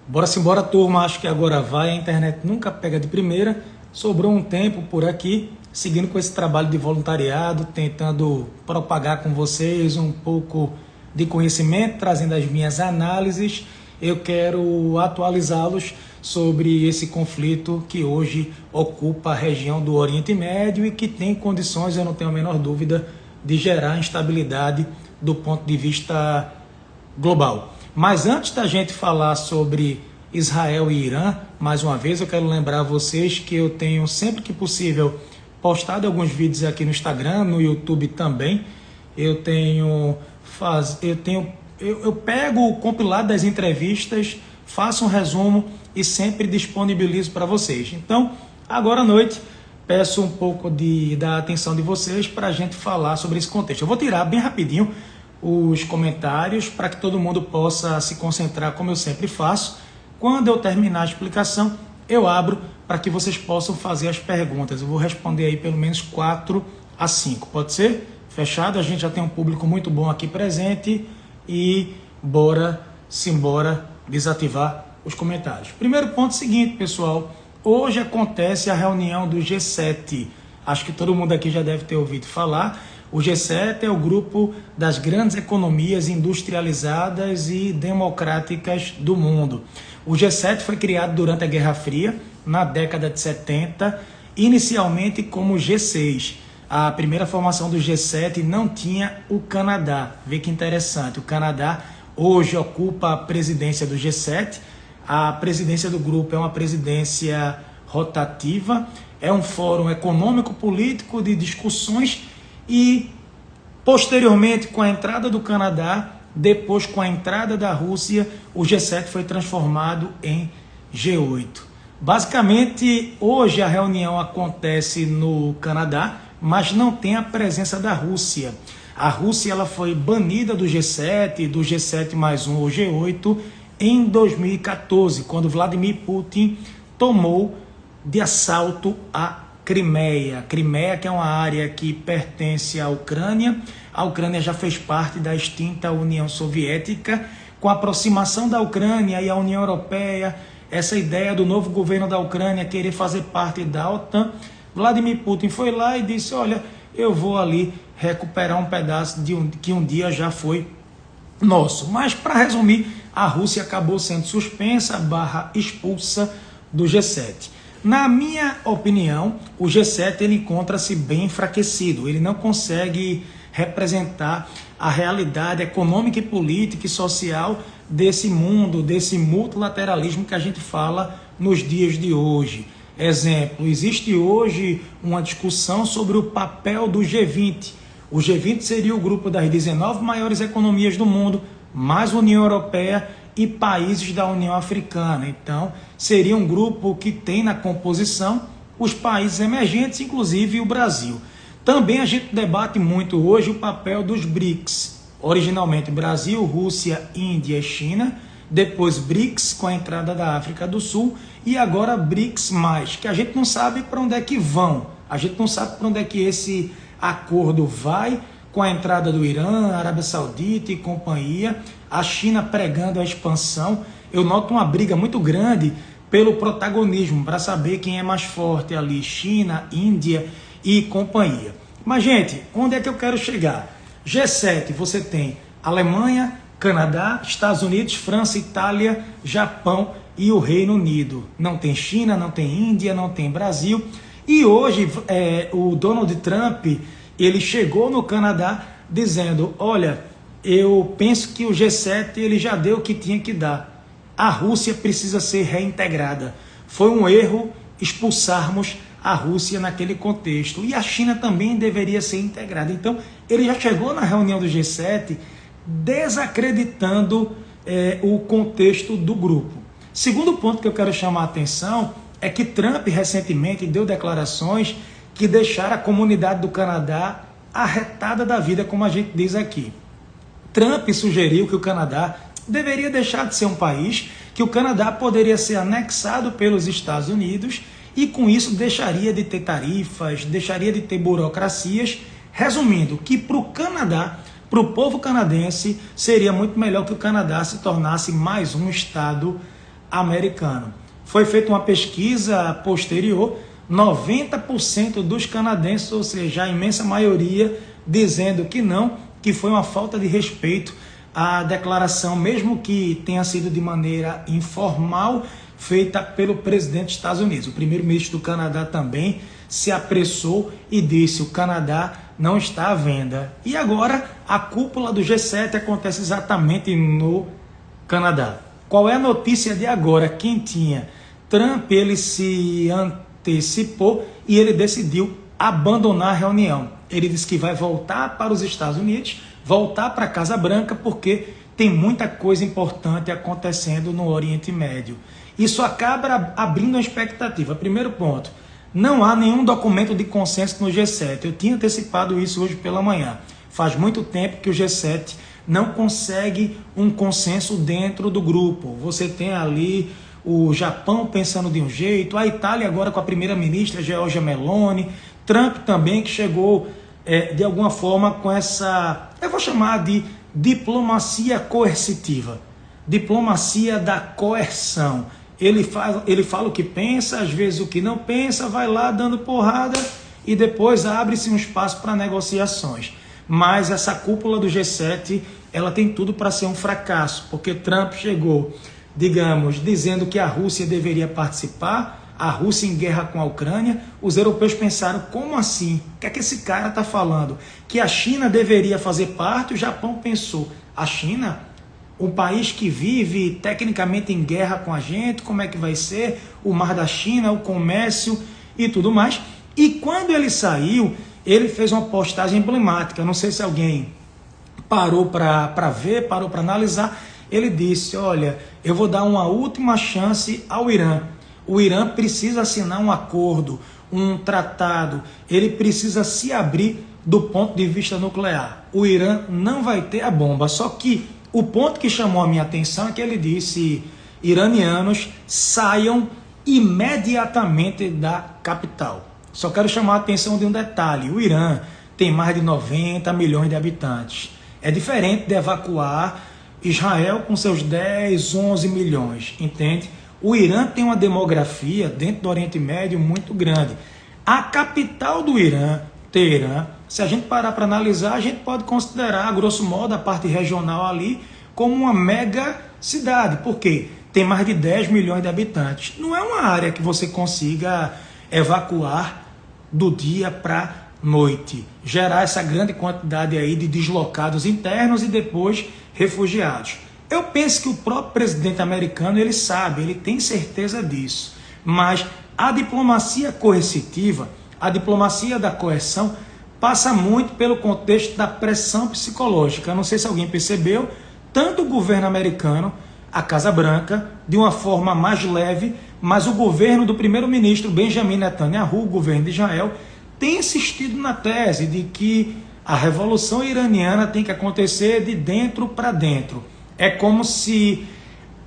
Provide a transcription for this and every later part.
Bora simbora, turma. Acho que agora vai. A internet nunca pega de primeira. Sobrou um tempo por aqui, seguindo com esse trabalho de voluntariado, tentando propagar com vocês um pouco de conhecimento, trazendo as minhas análises. Eu quero atualizá-los sobre esse conflito que hoje ocupa a região do Oriente Médio e que tem condições, eu não tenho a menor dúvida, de gerar instabilidade do ponto de vista global. Mas antes da gente falar sobre Israel e Irã, mais uma vez eu quero lembrar a vocês que eu tenho sempre que possível postado alguns vídeos aqui no Instagram, no YouTube também. Eu pego o compilado das entrevistas, faço um resumo e sempre disponibilizo para vocês. Então, agora à noite, peço um pouco da atenção de vocês para a gente falar sobre esse contexto. Eu vou tirar bem rapidinho os comentários para que todo mundo possa se concentrar, como eu sempre faço. Quando eu terminar a explicação, eu abro para que vocês possam fazer as perguntas. Eu vou responder aí pelo menos 4 a 5, pode ser? Fechado? A gente já tem um público muito bom aqui presente e simbora desativar os comentários. Primeiro ponto seguinte, pessoal. Hoje acontece a reunião do G7. Acho que todo mundo aqui já deve ter ouvido falar. O G7 é o grupo das grandes economias industrializadas e democráticas do mundo. O G7 foi criado durante a Guerra Fria, na década de 70, inicialmente como G6. A primeira formação do G7 não tinha o Canadá. Vê que interessante, o Canadá hoje ocupa a presidência do G7. A presidência do grupo é uma presidência rotativa, é um fórum econômico-político de discussões e, posteriormente, com a entrada do Canadá, depois com a entrada da Rússia, o G7 foi transformado em G8. Basicamente, hoje a reunião acontece no Canadá, mas não tem a presença da Rússia. A Rússia ela foi banida do G7, do G7+1 ou G8, em 2014, quando Vladimir Putin tomou de assalto a Crimeia. Crimeia, que é uma área que pertence à Ucrânia. A Ucrânia já fez parte da extinta União Soviética. Com a aproximação da Ucrânia e a União Europeia, essa ideia do novo governo da Ucrânia querer fazer parte da OTAN, Vladimir Putin foi lá e disse, olha, eu vou ali recuperar um pedaço que um dia já foi nosso. Mas, para resumir, a Rússia acabou sendo suspensa / expulsa do G7. Na minha opinião, o G7 ele encontra-se bem enfraquecido. Ele não consegue representar a realidade econômica e política e social desse mundo, desse multilateralismo que a gente fala nos dias de hoje. Exemplo, existe hoje uma discussão sobre o papel do G20. O G20 seria o grupo das 19 maiores economias do mundo, mais União Europeia e países da União Africana. Então, seria um grupo que tem na composição os países emergentes, inclusive o Brasil. Também a gente debate muito hoje o papel dos BRICS. Originalmente Brasil, Rússia, Índia e China. Depois BRICS com a entrada da África do Sul. E agora BRICS+, que a gente não sabe para onde é que vão. A gente não sabe para onde é que esse acordo vai, com a entrada do Irã, Arábia Saudita e companhia, a China pregando a expansão. Eu noto uma briga muito grande pelo protagonismo, para saber quem é mais forte ali, China, Índia e companhia. Mas, gente, onde é que eu quero chegar? G7, você tem Alemanha, Canadá, Estados Unidos, França, Itália, Japão e o Reino Unido. Não tem China, não tem Índia, não tem Brasil. E hoje o Donald Trump, ele chegou no Canadá dizendo, olha, eu penso que o G7 ele já deu o que tinha que dar. A Rússia precisa ser reintegrada. Foi um erro expulsarmos a Rússia naquele contexto. E a China também deveria ser integrada. Então, ele já chegou na reunião do G7 desacreditando o contexto do grupo. Segundo ponto que eu quero chamar a atenção é que Trump recentemente deu declarações que deixaram a comunidade do Canadá arretada da vida, como a gente diz aqui. Trump sugeriu que o Canadá deveria deixar de ser um país, que o Canadá poderia ser anexado pelos Estados Unidos e com isso deixaria de ter tarifas, deixaria de ter burocracias. Resumindo, que para o Canadá, para o povo canadense, seria muito melhor que o Canadá se tornasse mais um estado americano. Foi feita uma pesquisa posterior, 90% dos canadenses, ou seja, a imensa maioria, dizendo que não, que foi uma falta de respeito à declaração, mesmo que tenha sido de maneira informal, feita pelo presidente dos Estados Unidos. O primeiro-ministro do Canadá também se apressou e disse: o Canadá não está à venda. E agora a cúpula do G7 acontece exatamente no Canadá. Qual é a notícia de agora? Quentinha. Trump, ele se antecipou e ele decidiu abandonar a reunião. Ele disse que vai voltar para os Estados Unidos, voltar para a Casa Branca, porque tem muita coisa importante acontecendo no Oriente Médio. Isso acaba abrindo uma expectativa. Primeiro ponto, não há nenhum documento de consenso no G7. Eu tinha antecipado isso hoje pela manhã. Faz muito tempo que o G7 não consegue um consenso dentro do grupo. Você tem ali o Japão pensando de um jeito, a Itália agora com a primeira-ministra Giorgia Meloni, Trump também, que chegou de alguma forma com essa, eu vou chamar de diplomacia coercitiva, diplomacia da coerção. Ele fala o que pensa, às vezes o que não pensa, vai lá dando porrada e depois abre-se um espaço para negociações. Mas essa cúpula do G7, ela tem tudo para ser um fracasso, porque Trump chegou, digamos, dizendo que a Rússia deveria participar, a Rússia em guerra com a Ucrânia. Os europeus pensaram: como assim? O que é que esse cara está falando? Que a China deveria fazer parte. O Japão pensou: a China, um país que vive tecnicamente em guerra com a gente, como é que vai ser o mar da China, o comércio e tudo mais. E quando ele saiu, ele fez uma postagem emblemática, não sei se alguém parou para ver, parou para analisar. Ele disse: olha, eu vou dar uma última chance ao Irã. O Irã precisa assinar um acordo, um tratado, ele precisa se abrir do ponto de vista nuclear. O Irã não vai ter a bomba, só que o ponto que chamou a minha atenção é que ele disse: iranianos, saiam imediatamente da capital. Só quero chamar a atenção de um detalhe: o Irã tem mais de 90 milhões de habitantes. É diferente de evacuar Israel com seus 10, 11 milhões, entende? O Irã tem uma demografia dentro do Oriente Médio muito grande. A capital do Irã, Teherã, se a gente parar para analisar, a gente pode considerar, grosso modo, a parte regional ali como uma mega cidade. Por quê? Tem mais de 10 milhões de habitantes. Não é uma área que você consiga evacuar do dia para noite, gerar essa grande quantidade aí de deslocados internos e depois refugiados. Eu penso que o próprio presidente americano, ele sabe, ele tem certeza disso. Mas a diplomacia coercitiva, a diplomacia da coerção, passa muito pelo contexto da pressão psicológica. Eu não sei se alguém percebeu, tanto o governo americano, a Casa Branca, de uma forma mais leve, mas o governo do primeiro-ministro Benjamin Netanyahu, o governo de Israel, tem insistido na tese de que a revolução iraniana tem que acontecer de dentro para dentro. É como se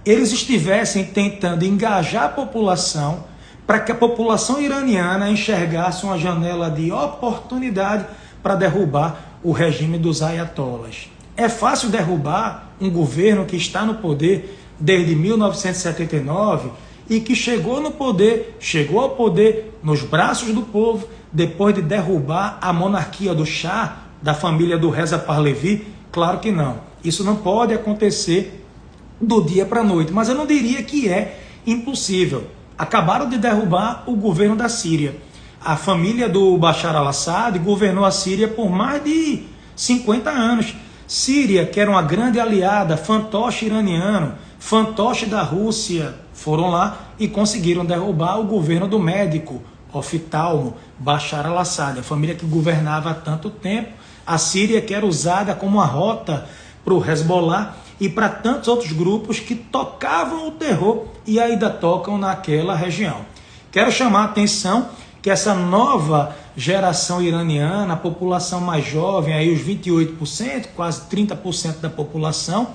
eles estivessem tentando engajar a população para que a população iraniana enxergasse uma janela de oportunidade para derrubar o regime dos ayatollahs. É fácil derrubar um governo que está no poder desde 1979 e que chegou ao poder nos braços do povo, depois de derrubar a monarquia do Shah, da família do Reza Pahlavi? Claro que não. Isso não pode acontecer do dia para a noite, mas eu não diria que é impossível. Acabaram de derrubar o governo da Síria. A família do Bashar al-Assad governou a Síria por mais de 50 anos. Síria, que era uma grande aliada, fantoche iraniano, fantoche da Rússia, foram lá e conseguiram derrubar o governo do médico oftalmo Bashar al-Assad, a família que governava há tanto tempo. A Síria, que era usada como uma rota para o Hezbollah e para tantos outros grupos que tocavam o terror e ainda tocam naquela região. Quero chamar a atenção que essa nova geração iraniana, a população mais jovem, aí os 28%, quase 30% da população,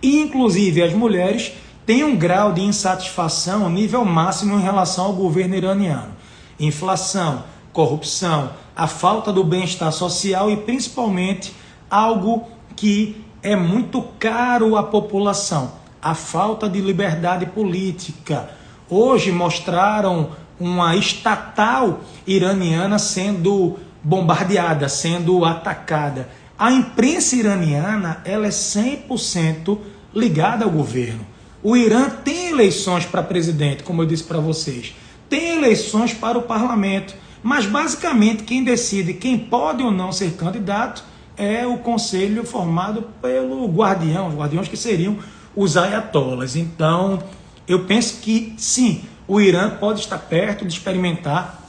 inclusive as mulheres, têm um grau de insatisfação, nível máximo em relação ao governo iraniano. Inflação, corrupção, a falta do bem-estar social e principalmente algo que é muito caro à população: a falta de liberdade política. Hoje mostraram uma estatal iraniana sendo bombardeada, sendo atacada. A imprensa iraniana, ela é 100% ligada ao governo. O Irã tem eleições para presidente, como eu disse para vocês. Tem eleições para o parlamento. Mas basicamente quem decide quem pode ou não ser candidato é o conselho formado pelo guardião, os guardiões que seriam os ayatollahs. Então, eu penso que sim, o Irã pode estar perto de experimentar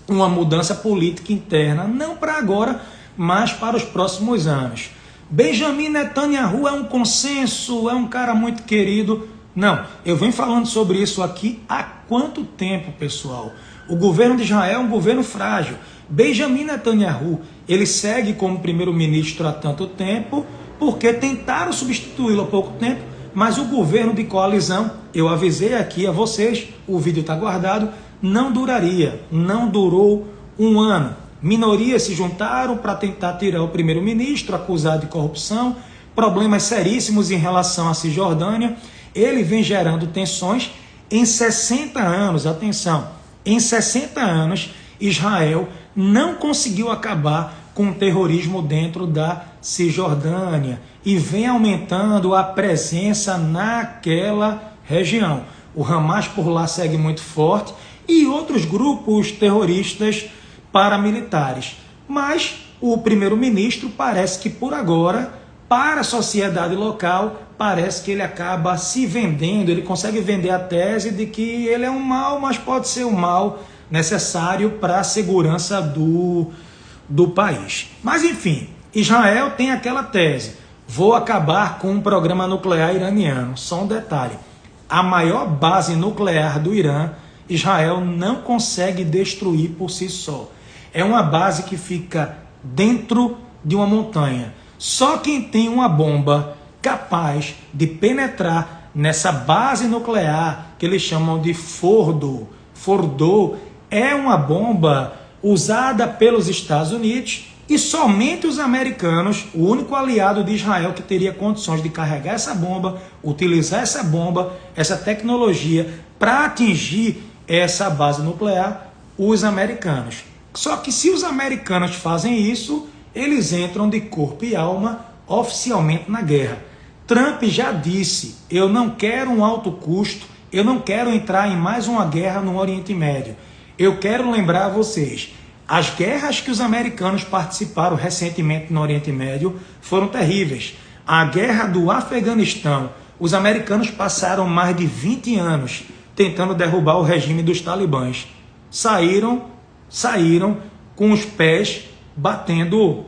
uma mudança política interna, não para agora, mas para os próximos anos. Benjamin Netanyahu é um consenso, é um cara muito querido. Não, eu venho falando sobre isso aqui há quanto tempo, pessoal? O governo de Israel é um governo frágil. Benjamin Netanyahu, ele segue como primeiro-ministro há tanto tempo, porque tentaram substituí-lo há pouco tempo, mas o governo de coalizão, eu avisei aqui a vocês, o vídeo está guardado, não duraria, não durou um ano. Minorias se juntaram para tentar tirar o primeiro-ministro, acusado de corrupção, problemas seríssimos em relação à Cisjordânia. Ele vem gerando tensões em 60 anos, atenção, em 60 anos, Israel não conseguiu acabar com o terrorismo dentro da Cisjordânia e vem aumentando a presença naquela região. O Hamas por lá segue muito forte e outros grupos terroristas paramilitares. Mas o primeiro-ministro parece que por agora, para a sociedade local, parece que ele acaba se vendendo, ele consegue vender a tese de que ele é um mal, mas pode ser um mal necessário para a segurança do país. Mas enfim, Israel tem aquela tese, vou acabar com um programa nuclear iraniano. Só um detalhe, a maior base nuclear do Irã, Israel não consegue destruir por si só. É uma base que fica dentro de uma montanha. Só quem tem uma bomba capaz de penetrar nessa base nuclear, que eles chamam de Fordo, é uma bomba usada pelos Estados Unidos e somente os americanos, o único aliado de Israel que teria condições de carregar essa bomba, utilizar essa bomba, essa tecnologia para atingir essa base nuclear, os americanos. Só que se os americanos fazem isso, eles entram de corpo e alma oficialmente na guerra. Trump já disse, eu não quero um alto custo, eu não quero entrar em mais uma guerra no Oriente Médio. Eu quero lembrar a vocês, as guerras que os americanos participaram recentemente no Oriente Médio foram terríveis. A guerra do Afeganistão, os americanos passaram mais de 20 anos tentando derrubar o regime dos talibãs. Saíram com os pés bateram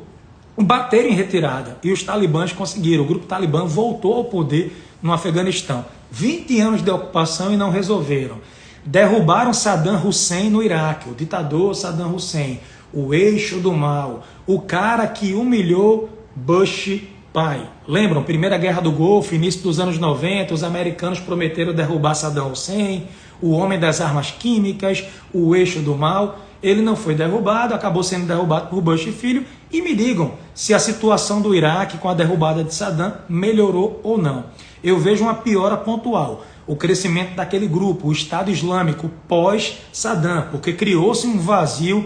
em retirada. E os talibãs conseguiram. O grupo talibã voltou ao poder no Afeganistão. 20 anos de ocupação e não resolveram. Derrubaram Saddam Hussein no Iraque, o ditador Saddam Hussein, o eixo do mal, o cara que humilhou Bush pai. Lembram? Primeira Guerra do Golfo, início dos anos 90, os americanos prometeram derrubar Saddam Hussein, o homem das armas químicas, o eixo do mal. Ele não foi derrubado, acabou sendo derrubado por Bush filho. E me digam se a situação do Iraque com a derrubada de Saddam melhorou ou não. Eu vejo uma piora pontual. O crescimento daquele grupo, o Estado Islâmico pós-Saddam, porque criou-se um vazio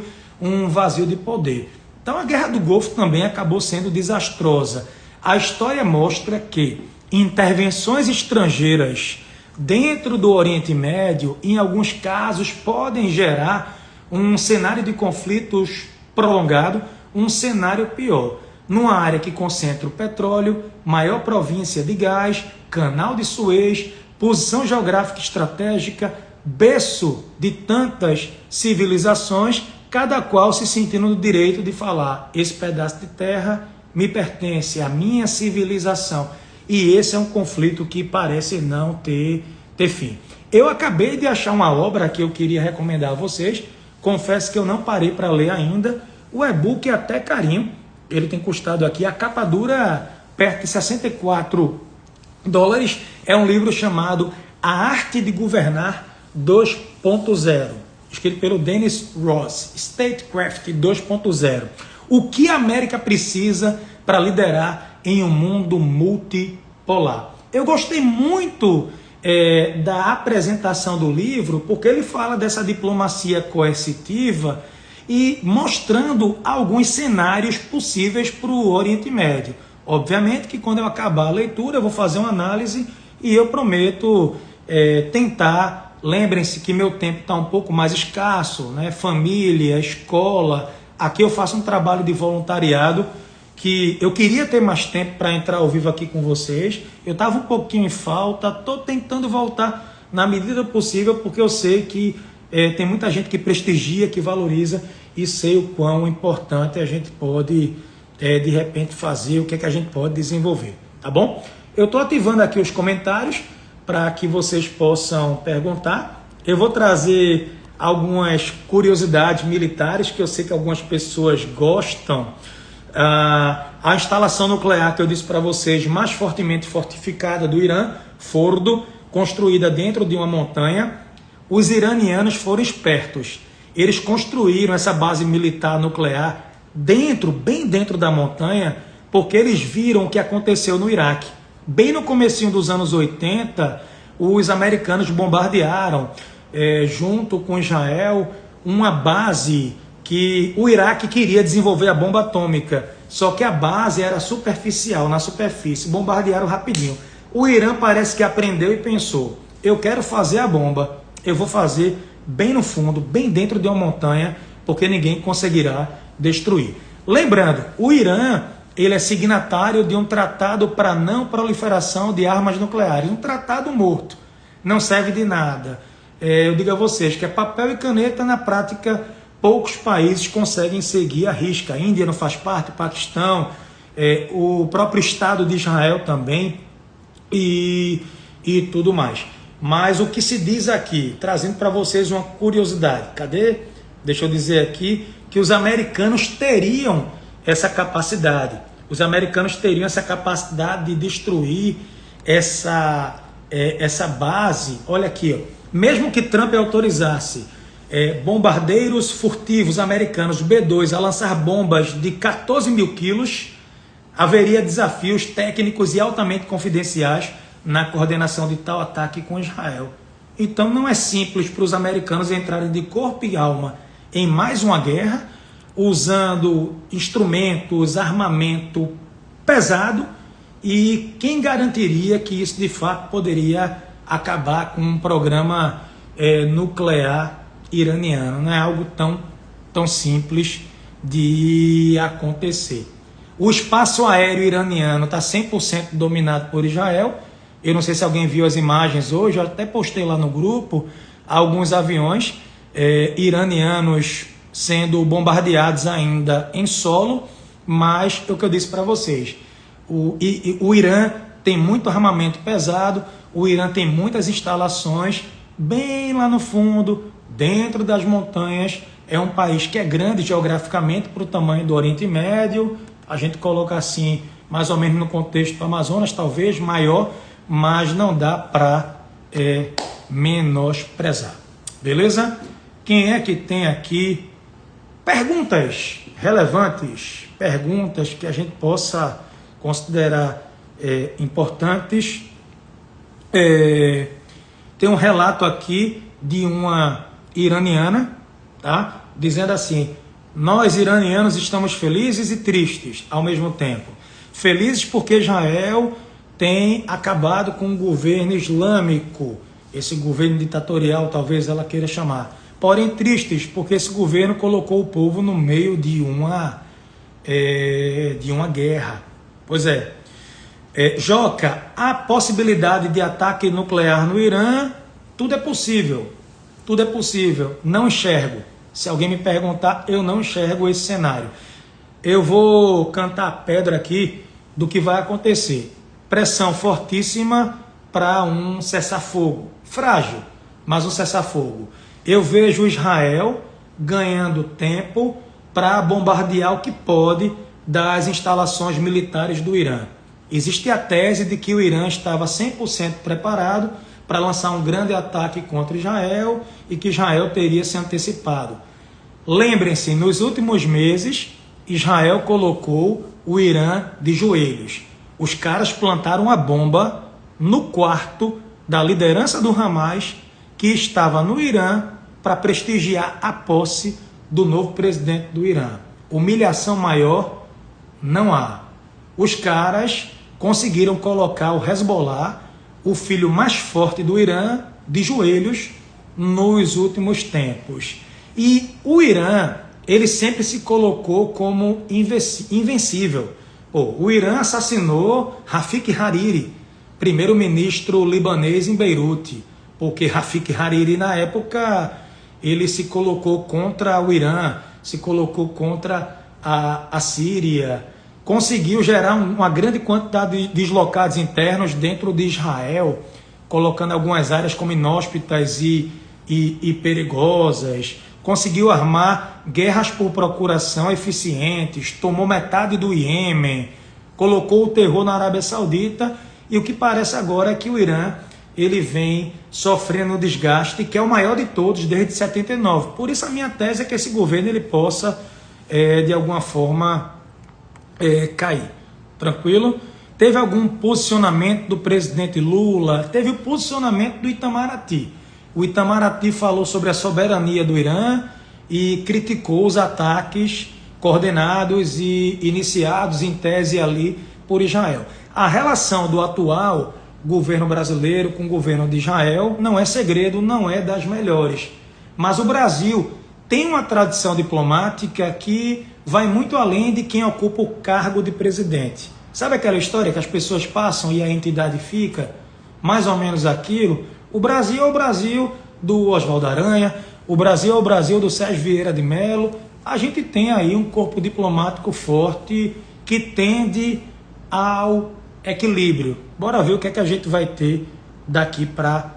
de poder. Então a Guerra do Golfo também acabou sendo desastrosa. A história mostra que intervenções estrangeiras dentro do Oriente Médio, em alguns casos, podem gerar um cenário de conflitos prolongado, um cenário pior. Numa área que concentra o petróleo, maior província de gás, canal de Suez, posição geográfica estratégica, berço de tantas civilizações, cada qual se sentindo no direito de falar, esse pedaço de terra me pertence, à minha civilização. E esse é um conflito que parece não ter fim. Eu acabei de achar uma obra que eu queria recomendar a vocês, confesso que eu não parei para ler ainda, o e-book é até carinho, ele tem custado aqui, a capa dura perto de $64, é um livro chamado A Arte de Governar 2.0, escrito pelo Dennis Ross, Statecraft 2.0. O que a América precisa para liderar em um mundo multipolar? Eu gostei muito da apresentação do livro, porque ele fala dessa diplomacia coercitiva e mostrando alguns cenários possíveis para o Oriente Médio. Obviamente que quando eu acabar a leitura eu vou fazer uma análise e eu prometo tentar. Lembrem-se que meu tempo está um pouco mais escasso, né? Família, escola. Aqui eu faço um trabalho de voluntariado que eu queria ter mais tempo para entrar ao vivo aqui com vocês. Eu estava um pouquinho em falta, estou tentando voltar na medida possível, porque eu sei que tem muita gente que prestigia, que valoriza, e sei o quão importante a gente pode, de repente, fazer, o que é que a gente pode desenvolver, tá bom? Eu estou ativando aqui os comentários para que vocês possam perguntar. Eu vou trazer algumas curiosidades militares que eu sei que algumas pessoas gostam. A instalação nuclear que eu disse para vocês, mais fortemente fortificada do Irã, Fordo, construída dentro de uma montanha. Os iranianos foram espertos. Eles construíram essa base militar nuclear bem dentro da montanha, porque eles viram o que aconteceu no Iraque. Bem no comecinho dos anos 80, os americanos bombardearam, junto com Israel, uma base que o Iraque queria desenvolver a bomba atômica, só que a base era superficial, na superfície, bombardearam rapidinho. O Irã parece que aprendeu e pensou, eu quero fazer a bomba, eu vou fazer bem no fundo, bem dentro de uma montanha, porque ninguém conseguirá destruir. Lembrando, o Irã, ele é signatário de um tratado para não proliferação de armas nucleares, um tratado morto, não serve de nada. Eu digo a vocês que é papel e caneta, na prática poucos países conseguem seguir a risca. A Índia não faz parte, o Paquistão, o próprio Estado de Israel também e tudo mais. Mas o que se diz aqui, trazendo para vocês uma curiosidade, cadê? Deixa eu dizer aqui que os americanos teriam essa capacidade. Os americanos teriam essa capacidade de destruir essa base. Olha aqui, ó. Mesmo que Trump autorizasse bombardeiros furtivos americanos B-2 a lançar bombas de 14 mil quilos, haveria desafios técnicos e altamente confidenciais na coordenação de tal ataque com Israel. Então não é simples para os americanos entrarem de corpo e alma em mais uma guerra, usando instrumentos, armamento pesado, e quem garantiria que isso de fato poderia acabar com um programa nuclear iraniano? Não é algo tão simples de acontecer. O espaço aéreo iraniano está 100% dominado por Israel. Eu não sei se alguém viu as imagens hoje, eu até postei lá no grupo alguns aviões iranianos sendo bombardeados ainda em solo, mas é o que eu disse para vocês, o Irã tem muito armamento pesado, o Irã tem muitas instalações bem lá no fundo, dentro das montanhas. É um país que é grande geograficamente para o tamanho do Oriente Médio, a gente coloca assim, mais ou menos no contexto do Amazonas, talvez maior, mas não dá para menosprezar. Beleza? Quem é que tem aqui perguntas relevantes, perguntas que a gente possa considerar importantes? Tem um relato aqui de uma iraniana, tá? Dizendo assim: nós iranianos estamos felizes e tristes ao mesmo tempo. Felizes porque Israel tem acabado com o governo islâmico, esse governo ditatorial, talvez ela queira chamar. Porém tristes porque esse governo colocou o povo no meio de uma guerra. Pois Joca, a possibilidade de ataque nuclear no Irã, tudo é possível. Tudo é possível. Não enxergo. Se alguém me perguntar, eu não enxergo esse cenário. Eu vou cantar a pedra aqui do que vai acontecer. Pressão fortíssima para um cessar-fogo. Frágil, mas um cessar-fogo. Eu vejo Israel ganhando tempo para bombardear o que pode das instalações militares do Irã. Existe a tese de que o Irã estava 100% preparado para lançar um grande ataque contra Israel e que Israel teria se antecipado. Lembrem-se, nos últimos meses, Israel colocou o Irã de joelhos. Os caras plantaram a bomba no quarto da liderança do Hamas, que estava no Irã para prestigiar a posse do novo presidente do Irã. Humilhação maior não há. Os caras conseguiram colocar o Hezbollah, o filho mais forte do Irã, de joelhos nos últimos tempos. E o Irã, ele sempre se colocou como invencível. O Irã assassinou Rafik Hariri, primeiro-ministro libanês em Beirute, porque Rafik Hariri, na época, ele se colocou contra o Irã, se colocou contra a Síria, conseguiu gerar uma grande quantidade de deslocados internos dentro de Israel, colocando algumas áreas como inóspitas e perigosas, conseguiu armar guerras por procuração eficientes, tomou metade do Iêmen, colocou o terror na Arábia Saudita, e o que parece agora é que o Irã ele vem sofrendo um desgaste que é o maior de todos desde 79. Por isso a minha tese é que esse governo ele possa, de alguma forma, cair. Tranquilo? Teve algum posicionamento do presidente Lula, teve o posicionamento do Itamaraty. O Itamaraty falou sobre a soberania do Irã e criticou os ataques coordenados e iniciados em tese ali por Israel. A relação do atual governo brasileiro com o governo de Israel não é segredo, não é das melhores. Mas o Brasil tem uma tradição diplomática que vai muito além de quem ocupa o cargo de presidente. Sabe aquela história que as pessoas passam e a entidade fica? Mais ou menos aquilo. O Brasil é o Brasil do Oswaldo Aranha, o Brasil é o Brasil do Sérgio Vieira de Mello. A gente tem aí um corpo diplomático forte que tende ao equilíbrio. Bora ver o que é que a gente vai ter daqui para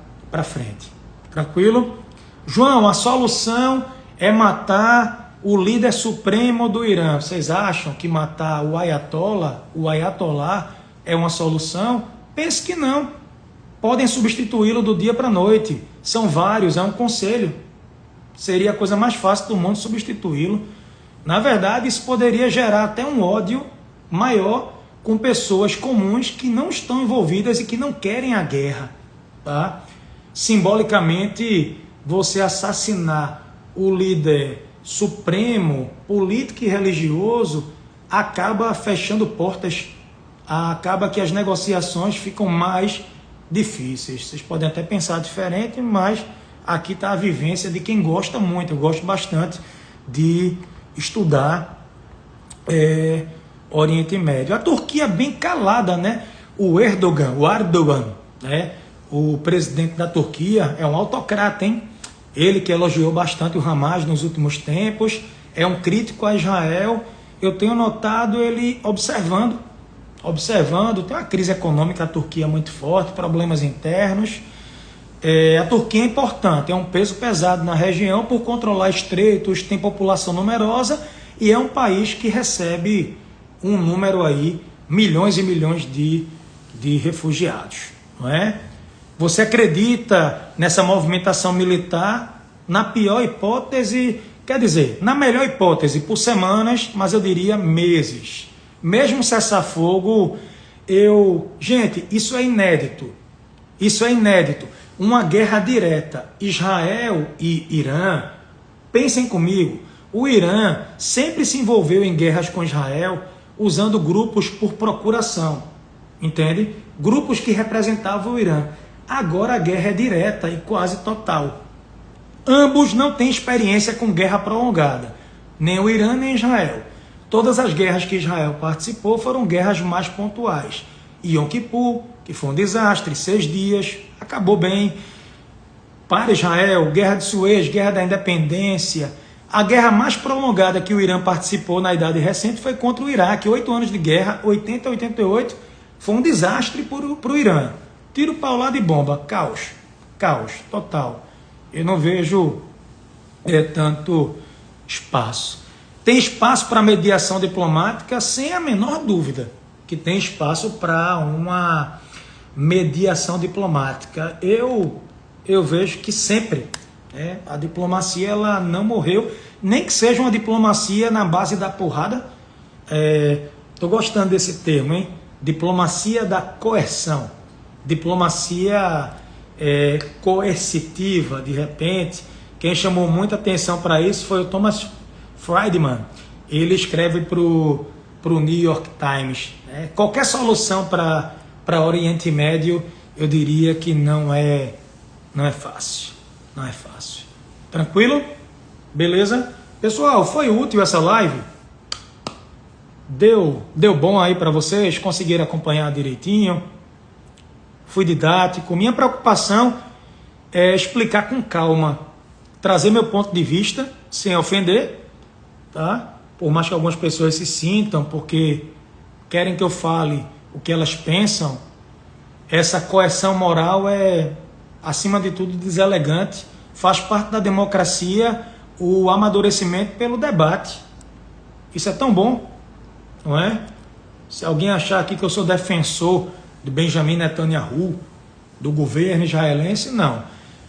frente. Tranquilo? João, a solução é matar o líder supremo do Irã. Vocês acham que matar o Ayatollah é uma solução? Pense que não. Podem substituí-lo do dia para a noite. São vários, é um conselho. Seria a coisa mais fácil do mundo substituí-lo. Na verdade, isso poderia gerar até um ódio maior com pessoas comuns que não estão envolvidas e que não querem a guerra. Tá? Simbolicamente, você assassinar o líder supremo, político e religioso, acaba fechando portas, acaba que as negociações ficam mais difíceis. Vocês podem até pensar diferente, mas aqui está a vivência de quem gosta muito. Eu gosto bastante de estudar Oriente Médio. A Turquia bem calada, né? O Erdogan, né? O presidente da Turquia é um autocrata, hein? Ele que elogiou bastante o Hamas nos últimos tempos, é um crítico a Israel. Eu tenho notado ele observando, tem uma crise econômica a Turquia muito forte, problemas internos. A Turquia é importante, é um peso pesado na região por controlar estreitos, tem população numerosa e é um país que recebe um número aí, milhões e milhões de refugiados, não é? Você acredita nessa movimentação militar? Na pior hipótese, quer dizer, na melhor hipótese, por semanas, mas eu diria meses. Mesmo cessar-fogo, gente, isso é inédito. Isso é inédito. Uma guerra direta, Israel e Irã. Pensem comigo, o Irã sempre se envolveu em guerras com Israel usando grupos por procuração, entende? Grupos que representavam o Irã. Agora a guerra é direta e quase total. Ambos não têm experiência com guerra prolongada, nem o Irã nem Israel. Todas as guerras que Israel participou foram guerras mais pontuais. Yom Kippur, que foi um desastre, 6 dias, acabou bem. Para Israel, Guerra de Suez, Guerra da Independência. A guerra mais prolongada que o Irã participou na idade recente foi contra o Iraque. 8 anos de guerra, 80 a 88, foi um desastre para o Irã. Tiro, paulada e bomba, caos total. Eu não vejo tanto espaço. Tem espaço para mediação diplomática, sem a menor dúvida, que tem espaço para uma mediação diplomática. Eu vejo que sempre a diplomacia ela não morreu, nem que seja uma diplomacia na base da porrada. Estou gostando desse termo, hein? Diplomacia da coerção. diplomacia coercitiva, de repente. Quem chamou muita atenção para isso foi o Thomas Friedman. Ele escreve para o New York Times. Qualquer solução para Oriente Médio, eu diria que não é fácil. Não é fácil. Tranquilo? Beleza? Pessoal, foi útil essa live? Deu bom aí para vocês? Conseguiram acompanhar direitinho? Fui didático. Minha preocupação é explicar com calma, trazer meu ponto de vista, sem ofender, tá? Por mais que algumas pessoas se sintam, porque querem que eu fale o que elas pensam, essa coerção moral é, acima de tudo, deselegante. Faz parte da democracia o amadurecimento pelo debate. Isso é tão bom, não é? Se alguém achar aqui que eu sou defensor de Benjamin Netanyahu, do governo israelense, não.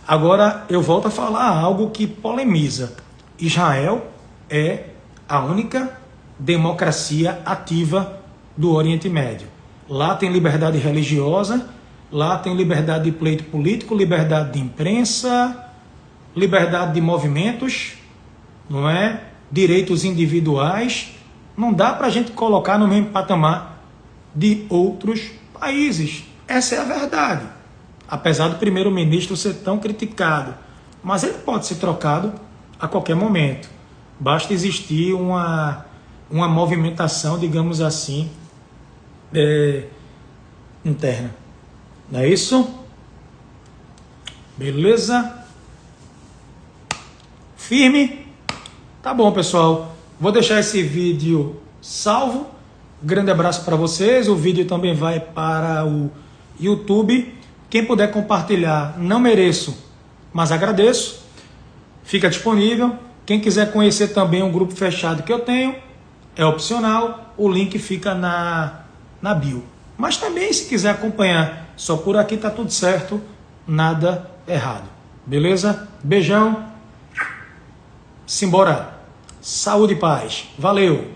Agora, eu volto a falar algo que polemiza. Israel é a única democracia ativa do Oriente Médio. Lá tem liberdade religiosa, lá tem liberdade de pleito político, liberdade de imprensa, liberdade de movimentos, não é? Direitos individuais. Não dá para a gente colocar no mesmo patamar de outros países. Essa é a verdade. Apesar do primeiro-ministro ser tão criticado, mas ele pode ser trocado a qualquer momento. Basta existir uma movimentação, digamos assim, interna. Não é isso? Beleza? Firme? Tá bom, pessoal. Vou deixar esse vídeo salvo. Grande abraço para vocês. O vídeo também vai para o YouTube. Quem puder compartilhar, não mereço, mas agradeço. Fica disponível. Quem quiser conhecer também um grupo fechado que eu tenho, é opcional. O link fica na bio. Mas também, se quiser acompanhar só por aqui, tá tudo certo. Nada errado. Beleza? Beijão. Simbora. Saúde e paz. Valeu.